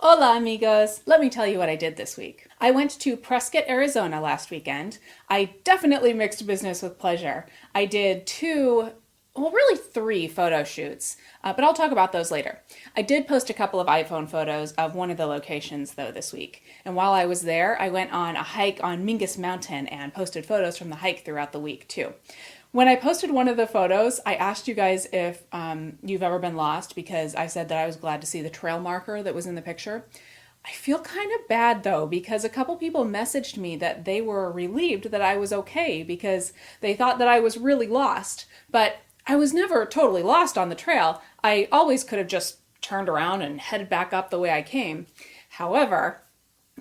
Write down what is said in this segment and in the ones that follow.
Hola amigos! Let me tell you what I did this week. I went to Prescott, Arizona last weekend. I definitely mixed business with pleasure. I did really three photo shoots, but I'll talk about those later. I did post a couple of iPhone photos of one of the locations though this week. And while I was there, I went on a hike on Mingus Mountain and posted photos from the hike throughout the week too. When I posted one of the photos, I asked you guys if you've ever been lost because I said that I was glad to see the trail marker that was in the picture. I feel kind of bad though because a couple people messaged me that they were relieved that I was okay because they thought that I was really lost. But I was never totally lost on the trail. I always could have just turned around and headed back up the way I came. However,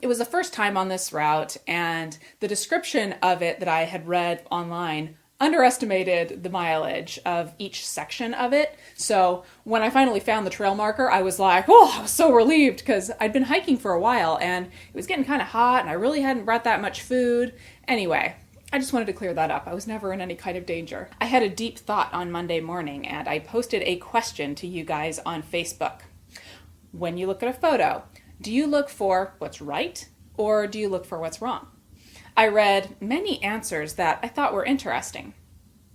it was the first time on this route and the description of it that I had read online underestimated the mileage of each section of it. So when I finally found the trail marker, I was like, oh, I was so relieved because I'd been hiking for a while and it was getting kind of hot and I really hadn't brought that much food. Anyway, I just wanted to clear that up. I was never in any kind of danger. I had a deep thought on Monday morning and I posted a question to you guys on Facebook. When you look at a photo, do you look for what's right or do you look for what's wrong? I read many answers that I thought were interesting.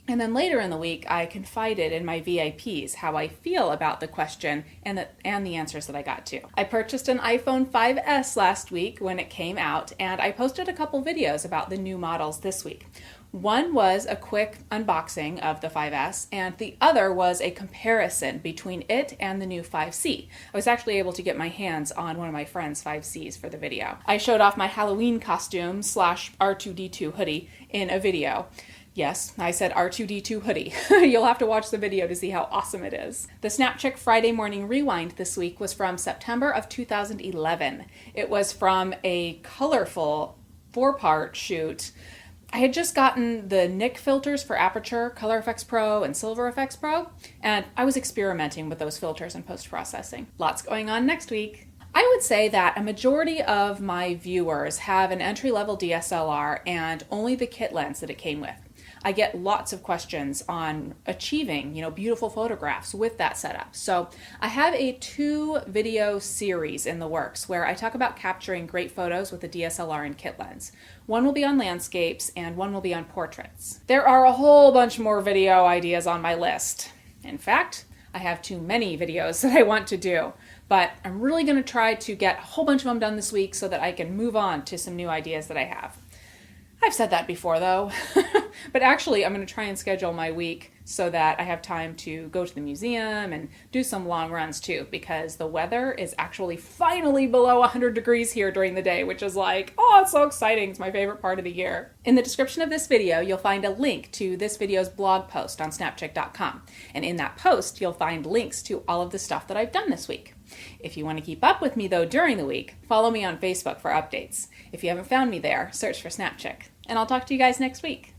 And then later in the week, I confided in my VIPs how I feel about the question and the answers that I got to. I purchased an iPhone 5S last week when it came out, and I posted a couple videos about the new models this week. One was a quick unboxing of the 5S, and the other was a comparison between it and the new 5C. I was actually able to get my hands on one of my friend's 5Cs for the video. I showed off my Halloween costume / R2-D2 hoodie in a video. Yes, I said R2-D2 hoodie. You'll have to watch the video to see how awesome it is. The Snapchick Friday Morning Rewind this week was from September of 2011. It was from a colorful 4-part shoot. I had just gotten the Nik filters for Aperture, Color Efex Pro, and Silver Efex Pro, and I was experimenting with those filters in post-processing. Lots going on next week. I would say that a majority of my viewers have an entry-level DSLR and only the kit lens that it came with. I get lots of questions on achieving, beautiful photographs with that setup. So I have a 2-video series in the works where I talk about capturing great photos with a DSLR and kit lens. One will be on landscapes and one will be on portraits. There are a whole bunch more video ideas on my list. In fact, I have too many videos that I want to do, but I'm really going to try to get a whole bunch of them done this week so that I can move on to some new ideas that I have. I've said that before though, but actually I'm going to try and schedule my week so that I have time to go to the museum and do some long runs too, because the weather is actually finally below 100 degrees here during the day, which is like, oh, it's so exciting. It's my favorite part of the year. In the description of this video, you'll find a link to this video's blog post on snapchick.com. And in that post, you'll find links to all of the stuff that I've done this week. If you want to keep up with me though during the week, follow me on Facebook for updates. If you haven't found me there, search for Snapchick. And I'll talk to you guys next week.